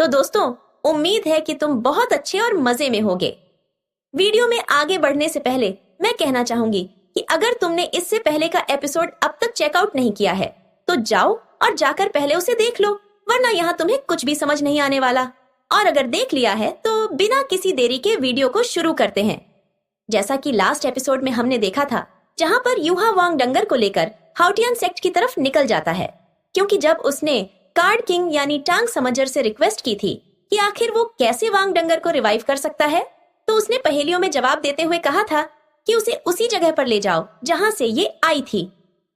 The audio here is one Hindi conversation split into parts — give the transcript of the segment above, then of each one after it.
तो दोस्तों, उम्मीद है कि तुम बहुत अच्छे और मजे में होगे। वीडियो में आगे बढ़ने से पहले मैं कहना चाहूंगी कि अगर तुमने इससे पहले का एपिसोड अब तक चेकआउट नहीं किया है तो जाओ और जाकर पहले उसे देख लो, वरना यहाँ तुम्हें कुछ भी समझ नहीं आने वाला। और अगर देख लिया है तो बिना किसी देरी के वीडियो को शुरू करते हैं। जैसा कि लास्ट एपिसोड में हमने देखा था, जहाँ पर यूहा वांग डंगर को लेकर हाउटियन सेक्ट की तरफ निकल जाता है, क्योंकि जब उसने कार्ड किंग यानी टांग समझर से रिक्वेस्ट की थी कि आखिर वो कैसे वांग डंगर को रिवाइव कर सकता है, तो उसने पहेलियों में जवाब देते हुए कहा था कि उसे उसी जगह पर ले जाओ जहाँ से ये आई थी।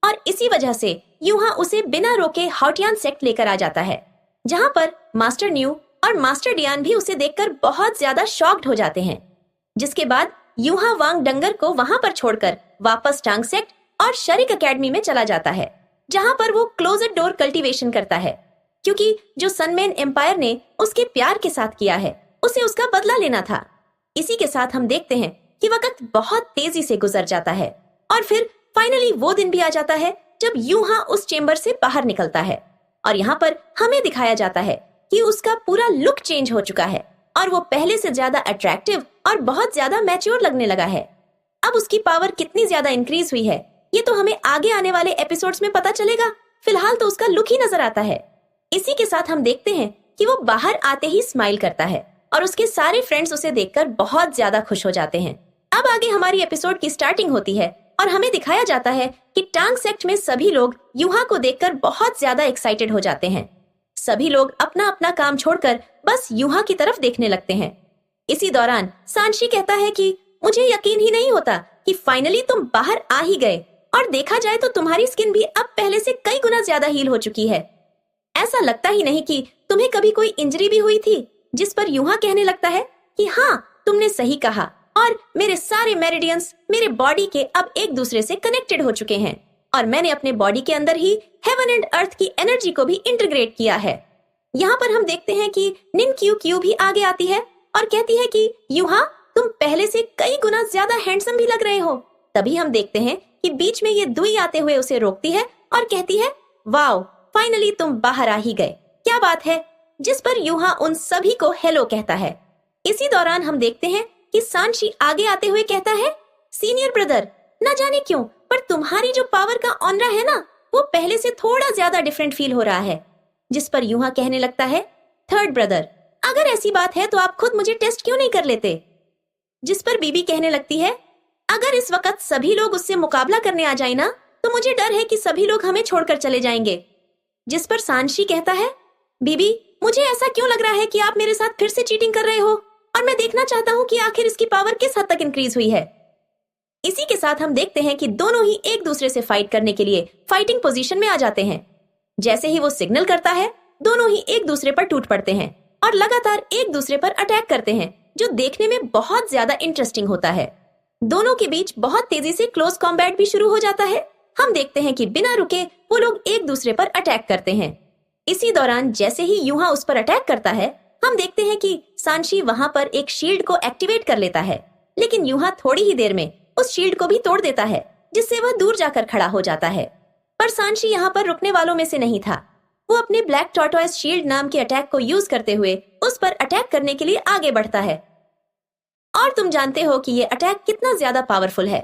और इसी वजह से यूहा उसे बिना रोके हाउटियन सेक्ट लेकर आ जाता है, जहाँ पर मास्टर न्यू और मास्टर डियान भी उसे देखकर बहुत ज्यादा शॉक्ड हो जाते हैं। जिसके बाद यूहा वांग डंगर को वहां पर छोड़कर वापस टांग सेक्ट और शरीक एकेडमी में चला जाता है, जहां पर वो क्लोज्ड डोर कल्टीवेशन करता है, क्योंकि जो सनमैन एम्पायर ने उसके प्यार के साथ किया है उसे उसका बदला लेना था। इसी के साथ हम देखते हैं कि वक्त बहुत तेजी से गुजर जाता है और फिर फाइनली वो दिन भी आ जाता है जब यूहा उस चेंबर से बाहर निकलता है। और यहाँ पर हमें दिखाया जाता है कि उसका पूरा लुक चेंज हो चुका है और वो पहले से ज्यादा अट्रैक्टिव और बहुत ज्यादा मैच्योर लगने लगा है। अब उसकी पावर कितनी ज्यादा इंक्रीज हुई है ये तो हमें आगे आने वाले एपिसोड्स में पता चलेगा। फिलहाल तो उसका लुक ही नजर आता है। इसी के साथ हम देखते हैं कि वो बाहर आते ही स्माइल करता है और उसके सारे फ्रेंड्स उसे देखकर बहुत ज्यादा खुश हो जाते हैं। अब आगे हमारी एपिसोड की स्टार्टिंग होती है और हमें दिखाया जाता है कि टांग सेक्ट में सभी लोग यूहा को देखकर बहुत ज्यादा एक्साइटेड हो जाते हैं। सभी लोग अपना अपना काम छोड़कर बस यूहा की तरफ देखने लगते हैं। इसी दौरान सांशी कहता है कि मुझे यकीन ही नहीं होता कि फाइनली तुम बाहर आ ही गए, और देखा जाए तो तुम्हारी स्किन भी अब पहले से कई गुना ज्यादा हील हो चुकी है। ऐसा लगता ही नहीं कि तुम्हें कभी कोई इंजरी भी हुई थी। जिस पर यूहा कहने लगता है कि हाँ, तुमने सही कहा, और मेरे सारे मेरिडियंस मेरे बॉडी के अब एक दूसरे से कनेक्टेड हो चुके हैं और मैंने अपने बॉडी के अंदर ही हेवन एंड अर्थ की एनर्जी को भी इंटीग्रेट किया है। यहाँ पर हम देखते हैं कि निन क्यू क्यू भी आगे आती है और कहती है कि यूहा, तुम पहले से कई गुना ज्यादा हैंडसम भी लग रहे हो। तभी हम देखते हैं कि बीच में ये दुई आते हुए उसे रोकती है और कहती है, वाओ, फाइनली तुम बाहर आ ही गए, क्या बात है। जिस पर यूहा उन सभी को हेलो कहता है। इसी दौरान हम देखते हैं कि सांशी आगे आते हुए कहता है, सीनियर ब्रदर, न जाने क्यों पर तुम्हारी जो पावर का ऑनरा है ना, वो पहले से थोड़ा ज्यादा डिफरेंट फील हो रहा है। जिस पर यूहा कहने लगता है, थर्ड ब्रदर, अगर ऐसी बात है तो आप खुद मुझे टेस्ट क्यों नहीं कर लेते। जिस पर बीबी कहने लगती है, अगर इस वक्त सभी लोग उससे मुकाबला करने आ जाए ना, तो मुझे डर है कि सभी लोग हमें छोड़कर चले जाएंगे। जिस पर सांशी कहता है, बीबी, मुझे ऐसा क्यों लग रहा है कि आप मेरे साथ फिर से चीटिंग कर रहे हो, और मैं देखना चाहता हूँ कि आखिर इसकी पावर किस हद तक इंक्रीज हुई है। इसी के साथ हम देखते हैं कि दोनों ही एक दूसरे से फाइट करने के लिए फाइटिंग पोजीशन में आ जाते हैं। जैसे ही वो सिग्नल करता है, दोनों ही एक दूसरे पर टूट पड़ते हैं और लगातार एक दूसरे पर अटैक करते हैं, जो देखने में बहुत ज्यादा इंटरेस्टिंग होता है। दोनों के बीच बहुत तेजी से क्लोज कॉम्बैट भी शुरू हो जाता है। हम देखते हैं कि बिना रुके वो लोग एक दूसरे पर अटैक करते हैं। इसी दौरान जैसे ही यूहा उस पर अटैक करता है, हम देखते हैं कि सांशी वहां पर एक शील्ड को एक्टिवेट कर लेता है, लेकिन यूहा थोड़ी ही देर में उस शील्ड को भी तोड़ देता है, जिससे वह दूर जाकर खड़ा हो जाता है। पर सांशी यहाँ पर रुकने वालों में से नहीं था। वो अपने ब्लैक टॉर्टोइस शील्ड नाम के अटैक को यूज करते हुए उस पर अटैक करने के लिए आगे बढ़ता है। और तुम जानते हो कि ये अटैक कितना ज्यादा पावरफुल है।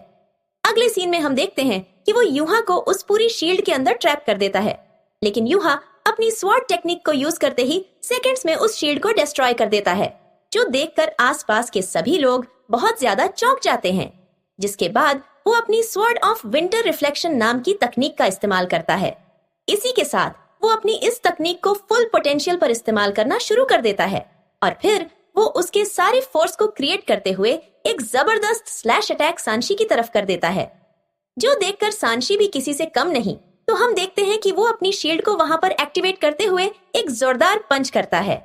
अगले सीन में हम देखते हैं कि वो यूहा को उस पूरी शील्ड के अंदर ट्रैप कर देता है, लेकिन यूहा अपनी स्वॉर्ड टेक्निक को यूज करते ही सेकंड्स में उस शील्ड को डिस्ट्रॉय कर देता है, जो देखकर आसपास के सभी लोग बहुत ज्यादा चौंक जाते हैं। जिसके बाद वो अपनी स्वॉर्ड ऑफ विंटर रिफ्लेक्शन नाम की तकनीक का इस्तेमाल करता है। इसी के साथ वो अपनी इस तकनीक को फुल पोटेंशियल पर इस्तेमाल करना शुरू कर देता है और फिर वो उसके सारे फोर्स को क्रिएट करते हुए एक जबरदस्त स्लैश अटैक सांशी की तरफ कर देता है, जो देखकर सांशी भी किसी से कम नहीं। तो हम देखते हैं कि वो अपनी शील्ड को वहां पर एक्टिवेट करते हुए एक जोरदार पंच करता है,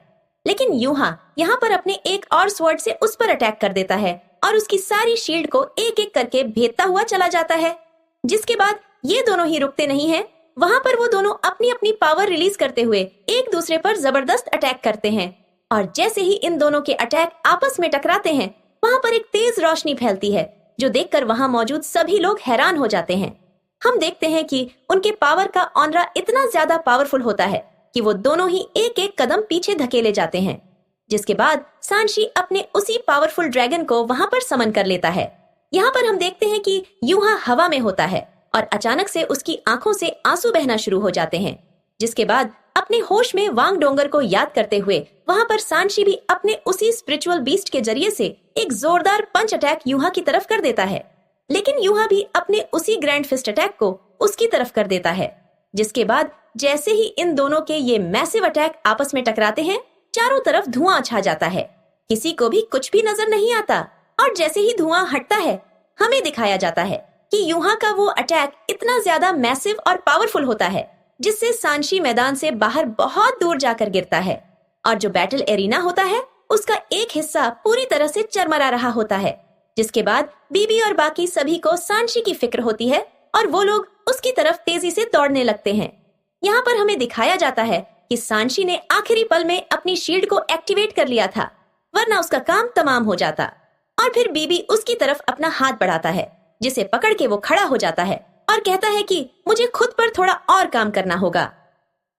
लेकिन यूहा यहाँ पर अपने एक और स्वॉर्ड से उस पर अटैक कर देता है और उसकी सारी शील्ड को एक एक करके भेदता हुआ चला जाता है। जिसके बाद ये दोनों ही रुकते नहीं हैं। वहां पर वो दोनों अपनी अपनी पावर रिलीज करते हुए एक दूसरे पर जबरदस्त अटैक करते हैं, और जैसे ही इन दोनों के अटैक आपस में टकराते हैं, वहां पर एक तेज रोशनी फैलती है, जो देखकर वहां मौजूद सभी लोग हैरान हो जाते हैं। हम देखते हैं कि उनके पावर का ऑनरा इतना ज्यादा पावरफुल होता है कि वो दोनों ही एक एक कदम पीछे धकेले जाते हैं, जिसके बाद सांशी अपने उसी पावरफुल ड्रैगन को वहां पर समन कर लेता है। यहाँ पर हम देखते हैं कि यूहा हवा में होता है और अचानक से उसकी आंखों से आंसू बहना शुरू हो जाते हैं, जिसके बाद अपने होश में वांग डोंगर को याद करते हुए वहां पर सांशी भी अपने उसी स्पिरिचुअल बीस्ट के जरिए से एक जोरदार पंच अटैक यूहा की तरफ कर देता है। लेकिन यूहा भी अपने उसी ग्रैंड फिस्ट अटैक को उसकी तरफ कर देता है, जिसके बाद जैसे ही इन दोनों के ये मैसिव अटैक आपस में टकराते हैं, चारों तरफ धुआं छा जाता है। किसी को भी कुछ भी नजर नहीं आता और जैसे ही धुआं हटता है, हमें दिखाया जाता है कि यूहा का वो अटैक इतना ज्यादा मैसिव और पावरफुल होता है जिससे सांशी मैदान से बाहर बहुत दूर जाकर गिरता है और जो बैटल एरिना होता है उसका एक हिस्सा पूरी तरह से चरमरा रहा होता है, जिसके बाद बीबी और बाकी सभी को सांशी की फिक्र होती है और वो लोग उसकी तरफ तेजी से दौड़ने लगते हैं। यहाँ पर हमें दिखाया जाता है कि सांशी ने आखिरी पल में अपनी शील्ड को एक्टिवेट कर लिया था, वरना उसका काम तमाम हो जाता। और फिर बीबी उसकी तरफ अपना हाथ बढ़ाता है, जिसे पकड़ के वो खड़ा हो जाता है और कहता है कि मुझे खुद पर थोड़ा और काम करना होगा।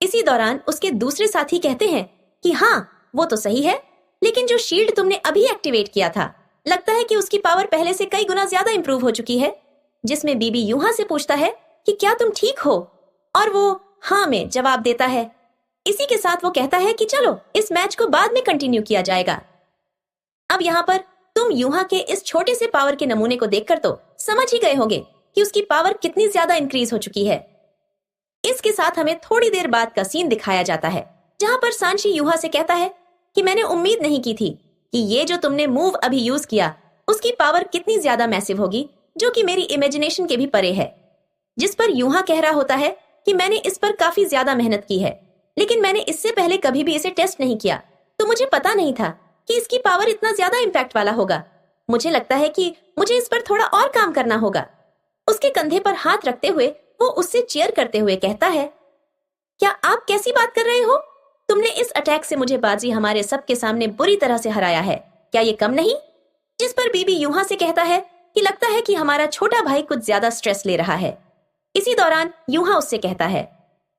इसी दौरान उसके दूसरे साथी कहते हैं कि हाँ, वो तो सही है, लेकिन जो शील्ड तुमने अभी एक्टिवेट किया था, लगता है कि उसकी पावर पहले से कई गुना ज्यादा इंप्रूव हो चुकी है। जिसमें बीबी यूहा से पूछता है कि क्या तुम ठीक हो, और वो हाँ में जवाब देता है। इसी के साथ वो कहता है कि चलो इस मैच को बाद में कंटिन्यू किया जाएगा। अब यहाँ पर तुम यूहा के इस छोटे से पावर के नमूने को देखकर तो समझ ही गए होंगे कि उसकी पावर कितनी ज्यादा इंक्रीज हो चुकी है। इसके साथ हमें थोड़ी देर बाद का सीन दिखाया जाता है, जहां पर सांशी यूहा से कहता है कि मैंने उम्मीद नहीं की थी कि ये जो तुमने मूव अभी यूज किया उसकी पावर कितनी ज्यादा मैसिव होगी, जो कि मेरी इमेजिनेशन के भी परे है। जिस पर यूहा कह रहा होता है कि मैंने इस पर काफी ज्यादा मेहनत की है, लेकिन मैंने इससे पहले कभी भी इसे टेस्ट नहीं किया, तो मुझे पता नहीं था कि इसकी पावर इतना ज्यादा इम्पैक्ट वाला होगा। मुझे लगता है कि मुझे इस पर थोड़ा और काम करना होगा। उसके कंधे पर हाथ रखते हुए वो उससे चीयर करते हुए कहता है, क्या आप कैसी बात कर रहे हो? तुमने इस अटैक से मुझे बाजी हमारे सबके सामने बुरी तरह से हराया है, क्या ये कम नहीं? जिस पर बीबी यूहा से कहता है कि लगता है कि हमारा छोटा भाई कुछ ज्यादा स्ट्रेस ले रहा है। इसी दौरान यूहा उससे कहता है,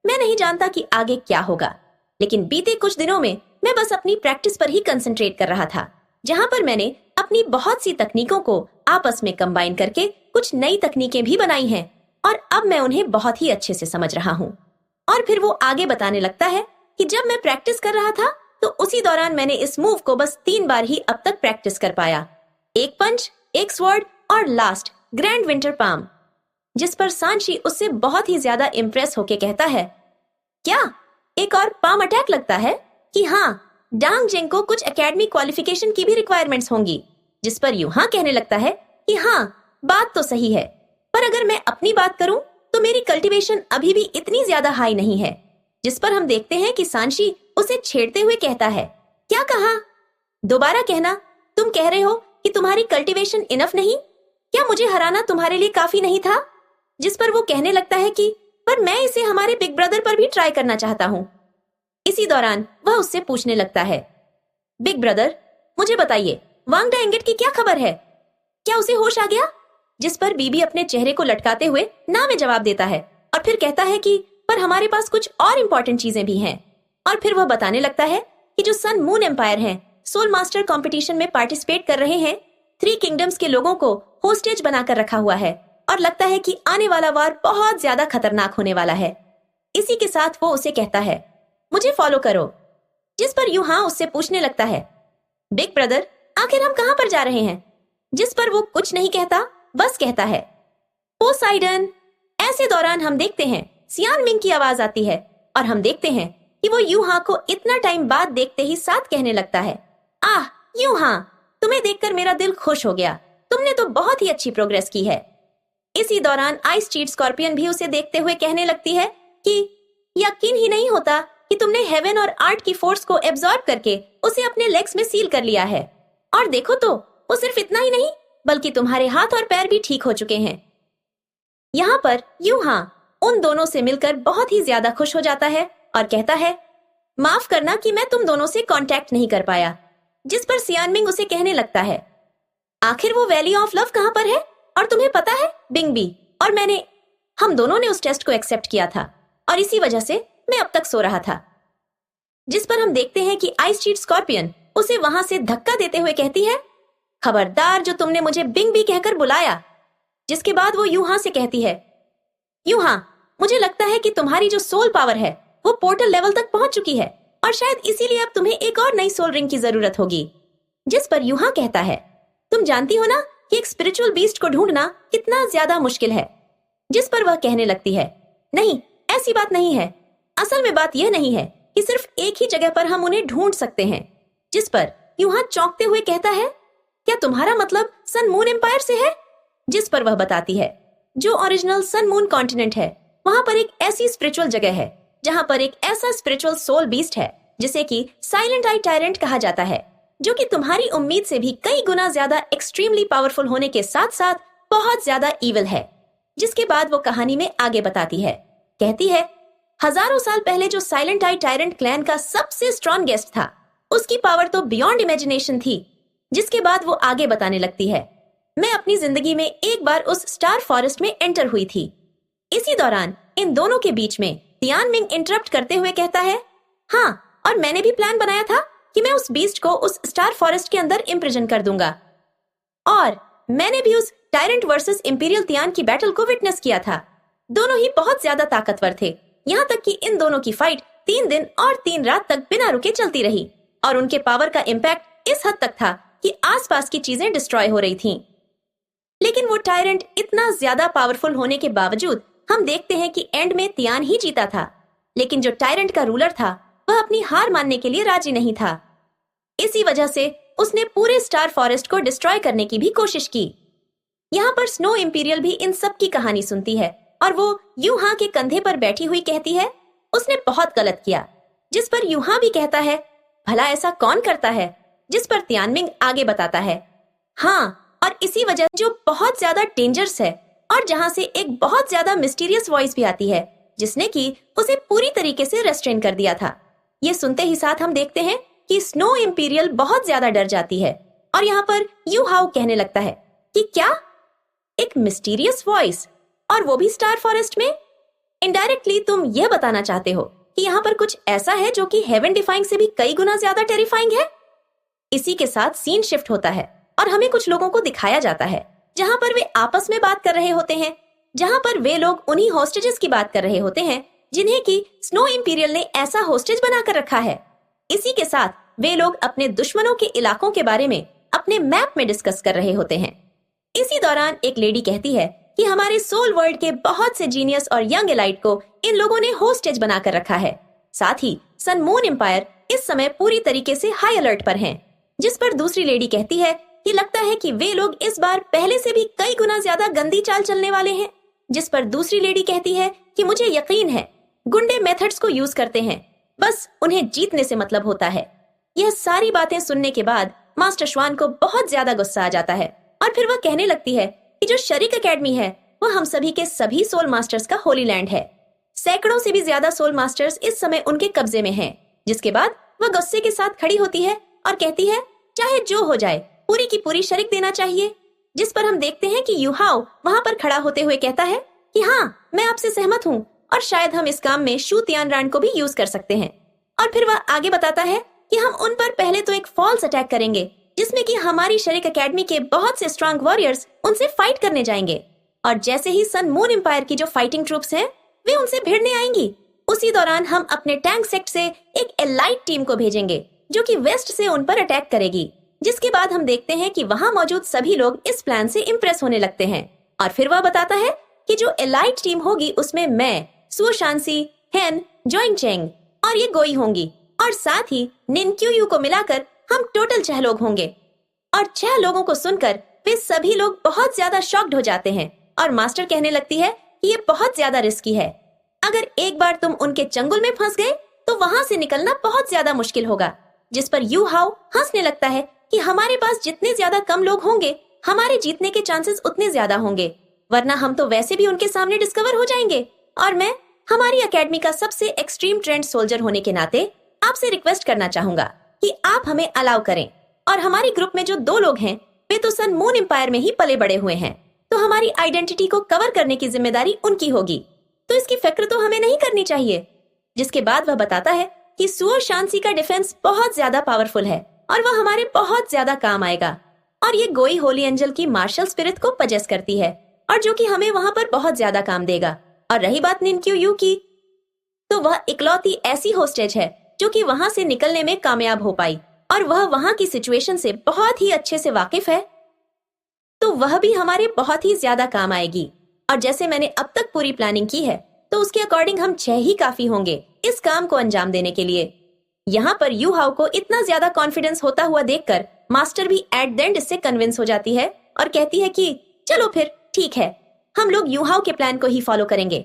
मैं नहीं जानता कि आगे क्या होगा, लेकिन बीते कुछ दिनों में मैं बस अपनी प्रैक्टिस पर ही कंसंट्रेट कर रहा था, जहां पर मैंने अपनी बहुत सी तकनीकों को आपस में कंबाइन करके कुछ नई तकनीकें भी बनाई हैं और अब मैं उन्हें बहुत ही अच्छे से समझ रहा हूँ। और फिर वो आगे बताने लगता है कि जब मैं प्रैक्टिस कर रहा था तो उसी दौरान मैंने इस मूव को बस 3 बार ही अब तक प्रैक्टिस कर पाया, एक पंच, एक स्वर्ड और लास्ट ग्रैंड विंटर पाम। जिस पर सांशी उससे बहुत ही ज्यादा इम्प्रेस होके कहता है, क्या एक और पाम अटैक लगता है कि हाँ, डांग जेंग को कुछ एकेडमी क्वालिफिकेशन की भी रिक्वायरमेंट्स होंगी। जिस पर यूहा कहने लगता है कि हाँ, बात तो सही है, पर अगर मैं अपनी बात करूं तो मेरी कल्टीवेशन अभी भी इतनी ज्यादा हाई नहीं है। जिस पर हम देखते हैं कि सांशी उसे छेड़ते हुए कहता है, क्या कहा? दोबारा कहना, तुम कह रहे हो कि तुम्हारी कल्टीवेशन इनफ नहीं? क्या मुझे हराना तुम्हारे लिए काफी नहीं था? जिस पर वो कहने लगता है कि पर मैं इसे हमारे बिग ब्रदर पर भी ट्राई करना चाहता हूँ। इसी दौरान वह उससे पूछने लगता है, बिग ब्रदर, मुझे बताइए वांग डाएंगेट की क्या खबर है? क्या उसे होश आ गया? जिस पर बीबी अपने चेहरे को लटकाते हुए ना में जवाब देता है और फिर कहता है कि पर हमारे पास कुछ और इम्पोर्टेंट चीजें भी हैं। और फिर वह बताने लगता है कि जो सन मून एम्पायर हैं, सोल मास्टर कंपटीशन में पार्टिसिपेट कर रहे हैं, 3 किंगडम्स के लोगों को होस्टेज बनाकर रखा हुआ है और लगता है कि आने वाला वार बहुत ज्यादा खतरनाक होने वाला है। इसी के साथ वो उसे कहता है, मुझे फॉलो करो। जिस पर यूहा उससे पूछने लगता है, बिग ब्रदर, आखिर हम कहां पर जा रहे हैं? जिस पर वो कुछ नहीं कहता, बस कहता है, पोसाइडन। ऐसे दौरान हम देखते हैं सियान मिंग की आवाज आती है और हम देखते हैं कि वो यूहा को इतना टाइम बाद देखते ही साथ कहने लगता है, आह यूहा, तुम्हें देखकर मेरा दिल खुश हो गया, तुमने तो बहुत ही अच्छी प्रोग्रेस की है। इसी दौरान आइस चीट स्कॉर्पियन भी उसे देखते हुए कहने लगती है कि यकीन ही नहीं होता कि तुमने हेवन और आर्ट की फोर्स को एब्जॉर्ब करके उसे अपने लेग्स में सील कर लिया है। और देखो तो, वो सिर्फ इतना ही नहीं बल्कि तुम्हारे हाथ और पैर भी ठीक हो चुके हैं। यहाँ पर यूहा उन दोनों से मिलकर बहुत ही ज्यादा खुश हो जाता है और कहता है, माफ करना कि मैं तुम दोनों से कांटेक्ट नहीं कर पाया। जिस पर सियान मिंग उसे कहने लगता है, आखिर वो वैली ऑफ लव कहां पर है? और तुम्हें पता है बिंगबी और हम दोनों ने उस टेस्ट को एक्सेप्ट किया था और इसी वजह से मैं अब तक सो रहा था। जिस पर हम देखते हैं कि आइस चीट स्कॉर्पियन उसे वहां से धक्का देते हुए कहती है, खबरदार जो तुमने मुझे बिंग बी कहकर बुलाया। जिसके बाद वो यूहा से कहती है, यूहा, मुझे लगता है कि तुम्हारी जो सोल पावर है वो पोर्टल लेवल तक पहुंच चुकी है और शायद इसीलिए अब तुम्हें एक और नई सोल रिंग की जरूरत होगी। जिस पर यूहा कहता है, तुम जानती हो ना कि एक स्पिरिचुअल बीस्ट को ढूंढना कितना ज्यादा मुश्किल है। जिस पर वह कहने लगती है, नहीं, ऐसी बात नहीं है। असल में बात यह नहीं है कि सिर्फ एक ही जगह पर हम उन्हें ढूंढ सकते हैं। जिस पर यूहा चौंकते हुए कहता है, क्या तुम्हारा मतलब सन मून एम्पायर से है? जिस पर वह बताती है, जो ओरिजिनल सन मून कॉन्टिनेंट है वहां पर एक ऐसी स्पिरिचुअल जगह है जहां पर एक ऐसा स्पिरिचुअल सोल बीस्ट है जिसे कि साइलेंट आई टायरेंट कहा जाता है, जो कि तुम्हारी उम्मीद से भी कई गुना ज्यादा एक्सट्रीमली पावरफुल होने के साथ साथ बहुत ज्यादा ईविल है। जिसके बाद वो कहानी में आगे बताती है, कहती है, हजारों साल पहले जो साइलेंट आई टायरेंट क्लैन का सबसे स्ट्रॉन्ग गेस्ट था, उसकी पावर तो बियॉन्ड इमेजिनेशन थी। जिसके बाद वो आगे बताने लगती है, मैं अपनी जिंदगी में एक बार उस स्टार फॉरेस्ट में एंटर हुई थी। इसी दौरान इन दोनों के बीच में तियान मिंग इंटरप्ट करते हुए कहता है, हाँ, और मैंने भी प्लान बनाया था कि मैं उस बीस्ट को उस स्टार फॉरेस्ट के अंदर इम्प्रिजन कर दूंगा। और मैंने भी उस टायरेंट वर्सेस इंपीरियल तियान की बैटल को विटनेस किया था। दोनों ही बहुत ज्यादा ताकतवर थे, यहाँ तक कि इन दोनों की फाइट 3 दिन और 3 रात तक बिना रुके चलती रही और उनके पावर का इम्पैक्ट इस हद तक था कि आसपास की चीजें डिस्ट्रॉय हो रही थीं। लेकिन वो टायरेंट इतना ज्यादा पावरफुल होने के बावजूद हम देखते हैं कि एंड में तियान ही जीता था। लेकिन जो टायरेंट का रूलर था वह अपनी हार मानने के लिए राजी नहीं था। इसी वजह से उसने पूरे स्टार फॉरेस्ट को डिस्ट्रॉय करने की भी कोशिश की। यहाँ पर स्नो इंपीरियल भी इन सब की कहानी सुनती है और वो यूहा के कंधे पर बैठी हुई कहती है, उसने बहुत गलत किया। जिस पर यूहा भी कहता है, भला ऐसा कौन करता है? जिस पर तियानमिंग आगे बताता है, हाँ, और इसी वजह जो बहुत ज्यादा डेंजरस है और जहाँ से एक बहुत ज्यादा मिस्टीरियस वॉइस भी आती है जिसने कि उसे पूरी तरीके से रेस्ट्रेन कर दिया था। ये सुनते ही साथ हम देखते हैं कि स्नो इंपीरियल बहुत ज्यादा डर जाती है और यहाँ पर यूहाओ कहने लगता है कि क्या एक मिस्टीरियस वॉइस, और वो भी स्टार फॉरेस्ट में? इनडायरेक्टली तुम यह बताना चाहते हो कि यहाँ पर कुछ ऐसा है जो कि हेवन डिफाइंग से भी कई गुना ज्यादा टेरिफाइंग है। इसी के साथ सीन शिफ्ट होता है और हमें कुछ लोगों को दिखाया जाता है जहाँ पर वे आपस में बात कर रहे होते हैं, जहाँ पर वे लोग उन्हीं होस्टेजेस की बात कर रहे होते हैं जिन्हें कि स्नो इंपीरियल ने ऐसा होस्टेज बनाकर रखा है। इसी के साथ वे लोग अपने दुश्मनों के इलाकों के बारे में अपने मैप में डिस्कस कर रहे होते हैं। इसी दौरान एक लेडी कहती है कि हमारे सोल वर्ल्ड के बहुत से जीनियस और यंग एलाइट को इन लोगों ने होस्टेज बनाकर रखा है। साथ ही सन मून एम्पायर इस समय पूरी तरीके से हाई अलर्ट पर हैं। जिस पर दूसरी लेडी कहती है कि लगता है कि वे लोग इस बार पहले से भी कई गुना ज्यादा गंदी चाल चलने वाले हैं। जिस पर दूसरी लेडी कहती है कि मुझे यकीन है गुंडे मेथड्स को यूज करते हैं, बस उन्हें जीतने से मतलब होता है। यह सारी बातें सुनने के बाद मास्टर श्वान को बहुत ज्यादा गुस्सा आ जाता है और फिर वह कहने लगती है कि जो शरीक एकेडमी है वह हम सभी के सभी सोल मास्टर्स का होली लैंड है। सैकड़ों से भी ज्यादा सोल मास्टर्स इस समय उनके कब्जे में हैं। जिसके बाद वह गुस्से के साथ खड़ी होती है और कहती है, चाहे जो हो जाए पूरी की पूरी शरीक देना चाहिए। जिस पर हम देखते हैं कि यूहाओ वहाँ पर खड़ा होते हुए कहता है कि हाँ, मैं आपसे सहमत हूँ और शायद हम इस काम में शू तियानरान को भी यूज कर सकते हैं। और फिर वह आगे बताता है कि हम उन पर पहले तो एक फॉल्स अटैक करेंगे जिसमें कि हमारी शरीक एकेडमी के बहुत से स्ट्रांग वॉरियर्स उनसे फाइट करने जाएंगे और जैसे ही सन मून एम्पायर की जो फाइटिंग ट्रूप्स हैं वे उनसे भिड़ने आएंगी, उसी दौरान हम अपने टैंक सेक्ट से एक एलाइट टीम को भेजेंगे जो कि वेस्ट से उन पर अटैक करेगी। जिसके बाद हम देखते हैं कि वहाँ मौजूद सभी लोग इस प्लान से इम्प्रेस होने लगते हैं और फिर वह बताता है कि जो एलाइट टीम होगी उसमें मैं, सुओ शांसी, हेन, जोइंग चेंग और ये गोई होंगी और साथ ही निनक्यूयू को मिलाकर हम टोटल 6 लोग होंगे। और 6 लोगों को सुनकर वे सभी लोग बहुत ज्यादा शॉक्ड हो जाते हैं और मास्टर कहने लगती है कि ये बहुत ज्यादा रिस्की है। अगर एक बार तुम उनके चंगुल में फंस गए तो वहां से निकलना बहुत ज्यादा मुश्किल होगा। जिस पर यू हाउ हंसने लगता है कि हमारे पास जितने ज्यादा कम लोग होंगे हमारे जीतने के चांसेस उतने ज्यादा होंगे, वरना हम तो वैसे भी उनके सामने डिस्कवर हो जाएंगे। और मैं हमारी एकेडमी का सबसे एक्सट्रीम ट्रेंड सोल्जर होने के नाते आपसे रिक्वेस्ट करना चाहूंगा कि आप हमें अलाउ करें। और हमारे ग्रुप में जो 2 लोग हैं वे तो सन मून एम्पायर में ही पले बड़े हुए हैं, तो हमारी आइडेंटिटी को कवर करने की जिम्मेदारी उनकी होगी, तो इसकी फिक्र तो हमें नहीं करनी चाहिए। जिसके बाद वह बताता है कि सुओ शांसी का डिफेंस बहुत ज्यादा पावरफुल है और वह हमारे बहुत ज्यादा काम आएगा, और ये गोई होली एंजल की मार्शल स्पिरिट को पजेस करती है और जो कि हमें वहां पर बहुत ज्यादा काम देगा। और रही बात निनक्यू यू की, तो वह इकलौती ऐसी होस्टेज है जो कि वहां से निकलने में कामयाब हो पाई और वह वहां की सिचुएशन से बहुत ही अच्छे से वाकिफ है, तो वह भी हमारे बहुत ही ज्यादा काम आएगी। और जैसे मैंने अब तक पूरी प्लानिंग की है तो उसके अकॉर्डिंग हम 6 ही काफी होंगे इस काम को अंजाम देने के लिए। यहाँ पर यू हाउ को इतना ज्यादा कॉन्फिडेंस होता हुआ देखकर मास्टर भी एट द एंड इससे कन्विंस हो जाती है और कहती है कि चलो फिर ठीक है, हम लोग यू हाउ के प्लान को ही फॉलो करेंगे।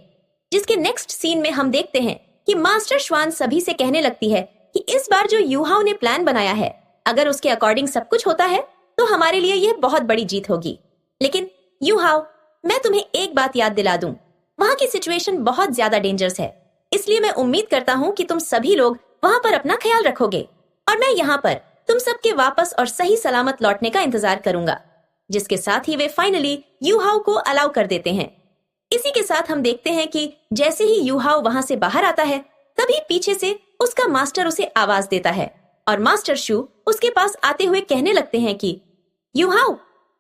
जिसके नेक्स्ट सीन में हम देखते हैं कि मास्टर श्वान सभी से कहने लगती है कि इस बार जो यू हाउ ने प्लान बनाया है, अगर उसके अकॉर्डिंग सब कुछ होता है तो हमारे लिए यह बहुत बड़ी जीत होगी। लेकिन यू हाउ, मैं तुम्हें एक बात याद दिला दूं, वहाँ की सिचुएशन बहुत ज्यादा डेंजरस है, इसलिए मैं उम्मीद करता हूँ कि तुम सभी लोग वहाँ पर अपना ख्याल रखोगे और मैं यहाँ पर तुम सबके वापस और सही सलामत लौटने का इंतजार करूंगा। जिसके साथ ही वे फाइनली यू हाउ को अलाउ कर देते हैं। इसी के साथ हम देखते हैं कि जैसे ही यू हाउ वहाँ से बाहर आता है तभी पीछे से उसका मास्टर उसे आवाज देता है और मास्टर शू उसके पास आते हुए कहने लगते हैं कि यू हाउ,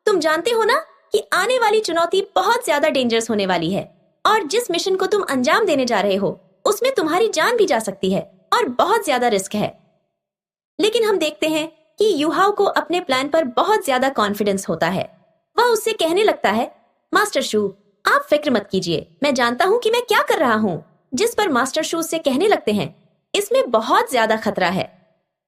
तुम जानते हो ना कि आने वाली चुनौती बहुत ज्यादा डेंजरस होने वाली है और जिस मिशन को तुम अंजाम देने जा रहे हो उसमें तुम्हारी जान भी जा सकती है और बहुत ज्यादा रिस्क है। लेकिन हम देखते हैं कि यू हाउ को अपने प्लान पर बहुत ज्यादा कॉन्फिडेंस होता है। वह उससे कहने लगता है, मास्टर शू, आप फिक्र मत कीजिए, मैं जानता हूँ कि मैं क्या कर रहा हूँ। जिस पर मास्टर शू से कहने लगते हैं, इसमें बहुत ज्यादा खतरा है,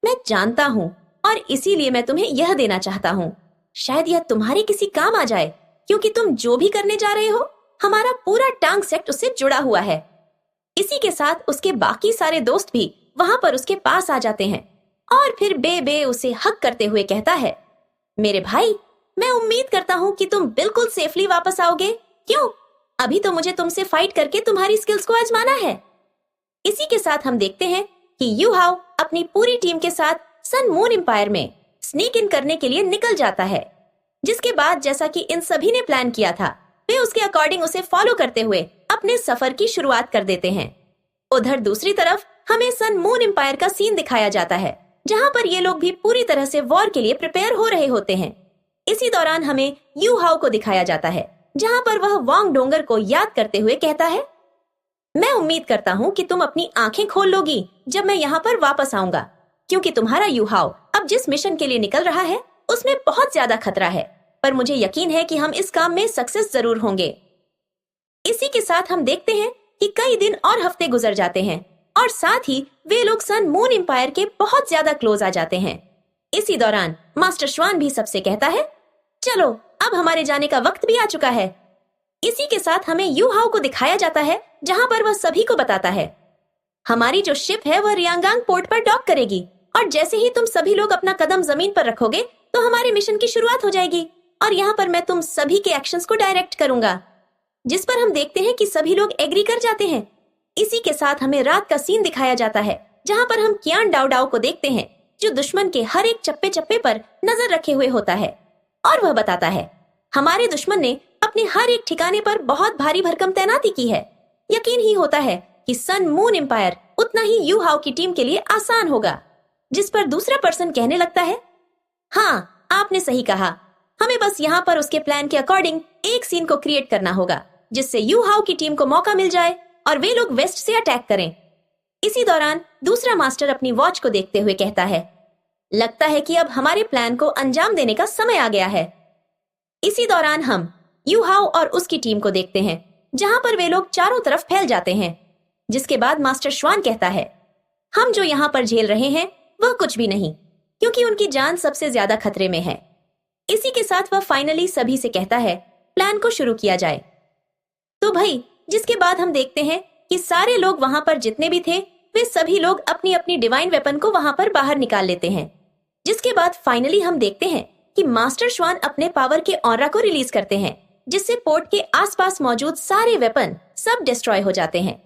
मैं जानता हूँ और इसीलिए मैं तुम्हें यह देना चाहता हूँ। शायद यह तुम्हारे किसी काम आ जाए, क्योंकि तुम जो भी करने जा रहे हो हमारा पूरा टांग सेट उससे जुड़ा हुआ है। इसी के साथ उसके बाकी सारे दोस्त भी वहां पर उसके पास आ जाते हैं और फिर बे उसे हक करते हुए कहता है, मेरे भाई, मैं उम्मीद करता हूँ कि तुम बिल्कुल सेफली वापस आओगे। क्यों? अभी तो मुझे तुमसे फाइट करके तुम्हारी स्किल्स को आजमाना है। इसी के साथ हम देखते हैं कि यू हाउ अपनी पूरी टीम के साथ सन मून एम्पायर में स्नीक इन करने के लिए निकल जाता है। जिसके बाद जैसा कि इन सभी ने प्लान किया था, वे उसके अकॉर्डिंग उसे फॉलो करते हुए अपने सफर की शुरुआत कर देते हैं। उधर दूसरी तरफ हमें सन मून एम्पायर का सीन दिखाया जाता है, जहां पर ये लोग भी पूरी तरह से वॉर के लिए प्रिपेयर हो रहे होते हैं। इसी दौरान हमें यू हाउ को दिखाया जाता है, जहां पर वह वांग डोंगर को याद करते हुए कहता है, मैं उम्मीद करता हूँ कि तुम अपनी आंखें खोल लोगी जब मैं यहाँ पर वापस आऊंगा, क्योंकि तुम्हारा यू हाउ अब जिस मिशन के लिए निकल रहा है उसमें बहुत ज्यादा खतरा है, पर मुझे यकीन है कि हम इस काम में सक्सेस जरूर होंगे। इसी के साथ हम देखते हैं कि कई दिन और हफ्ते गुजर जाते हैं और साथ ही वे लोग सन मून एम्पायर के बहुत ज्यादा क्लोज आ जाते हैं। इसी दौरान मास्टर श्वान भी सबसे कहता है, चलो अब हमारे जाने का वक्त भी आ चुका है। इसी के साथ हमें यू हाउ को दिखाया जाता है, जहां पर वह सभी को बताता है, हमारी जो शिप है वह रियांगांग पोर्ट पर डॉक करेगी और जैसे ही तुम सभी लोग अपना कदम जमीन पर रखोगे तो हमारे मिशन की शुरुआत हो जाएगी और यहाँ पर मैं तुम सभी के एक्शंस को डायरेक्ट करूंगा। जिस पर हम देखते हैं कि सभी लोग एग्री कर जाते हैं। इसी के साथ हमें रात का सीन दिखाया जाता है, जहाँ पर हम कियान डाओ डाओ को देखते हैं, जो दुश्मन के हर एक चप्पे चप्पे पर नजर रखे हुए होता है और वह बताता है, हमारे दुश्मन ने अपने हर एक ठिकाने पर बहुत भारी भरकम तैनाती की है। यकीन ही होता है कि सन मून एम्पायर उतना ही यू हाउ की टीम के लिए आसान होगा। जिस पर दूसरा पर्सन कहने लगता है, हाँ आपने सही कहा, हमें बस यहाँ पर उसके प्लान के अकॉर्डिंग एक सीन को क्रिएट करना होगा, जिससे यू हाउ की टीम को मौका मिल जाए और वे लोग वेस्ट से अटैक करें। इसी दौरान दूसरा मास्टर अपनी वॉच को देखते हुए कहता है, लगता है कि अब हमारे प्लान को अंजाम देने का समय आ गया है। इसी दौरान हम यू हाउ और उसकी टीम को देखते हैं, जहां पर वे लोग चारों तरफ फैल जाते हैं। जिसके बाद मास्टर श्वान कहता है, हम जो यहाँ पर झेल रहे हैं वह कुछ भी नहीं, क्योंकि उनकी जान सबसे ज्यादा खतरे में है। इसी के साथ वह फाइनली सभी से कहता है, प्लान को शुरू किया जाए। तो भाई, जिसके बाद हम देखते हैं कि सारे लोग वहां पर जितने भी थे वे सभी लोग अपनी अपनी डिवाइन वेपन को वहां पर बाहर निकाल लेते हैं। जिसके बाद फाइनली हम देखते हैं कि मास्टर श्वान अपने पावर के ऑरा को रिलीज करते हैं, जिससे पोर्ट के आसपास मौजूद सारे वेपन सब डिस्ट्रॉय हो जाते हैं।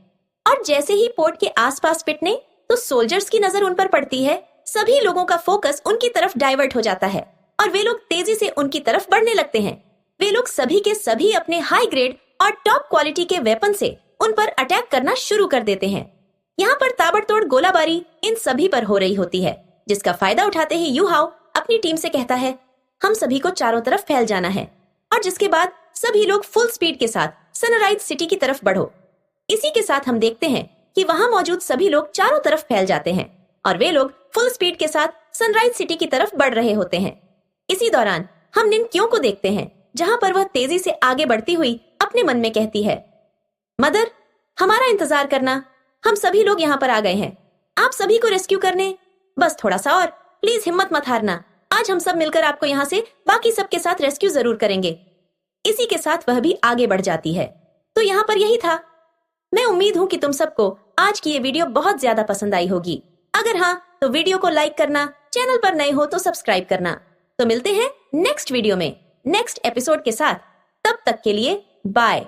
और जैसे ही पोर्ट के आसपास पिटने तो सोल्जर्स की नजर उन पर पड़ती है। सभी लोगों का फोकस उनकी तरफ डाइवर्ट हो जाता है और वे लोग तेजी से उनकी तरफ बढ़ने लगते हैं। वे लोग सभी के सभी अपने हाई ग्रेड और टॉप क्वालिटी के वेपन से उन पर अटैक करना शुरू कर देते हैं। यहाँ पर ताबड़तोड़ गोलाबारी इन सभी पर हो रही होती है, जिसका फायदा उठाते ही यू हाओ अपनी टीम से कहता है हम सभी को चारों तरफ फैल जाना है, और जिसके बाद सभी लोग फुल स्पीड के साथ सनराइज सिटी की तरफ बढ़ो। इसी के साथ हम देखते हैं कि वहाँ मौजूद सभी लोग चारों तरफ फैल जाते हैं और वे लोग फुल स्पीड के साथ सनराइज सिटी की तरफ बढ़ रहे होते हैं। इसी दौरान हम निन्क्यों को देखते हैं, जहाँ पर वह तेजी से आगे बढ़ती हुई अपने मन में कहती है मदर, हमारा इंतजार करना, हम सभी लोग यहाँ पर आ गए हैं आप सभी को रेस्क्यू करने, बस थोड़ा सा और, प्लीज हिम्मत मत हारना, आज हम सब मिलकर आपको यहाँ से बाकी सबके साथ रेस्क्यू जरूर करेंगे। इसी के साथ वह भी आगे बढ़ जाती है। तो यहाँ पर यही था। मैं उम्मीद हूँ कि तुम सबको आज की ये वीडियो बहुत ज्यादा पसंद आई होगी। अगर हाँ तो वीडियो को लाइक करना, चैनल पर नए हो तो सब्सक्राइब करना। तो मिलते हैं नेक्स्ट वीडियो में नेक्स्ट एपिसोड के साथ। तब तक के लिए बाय।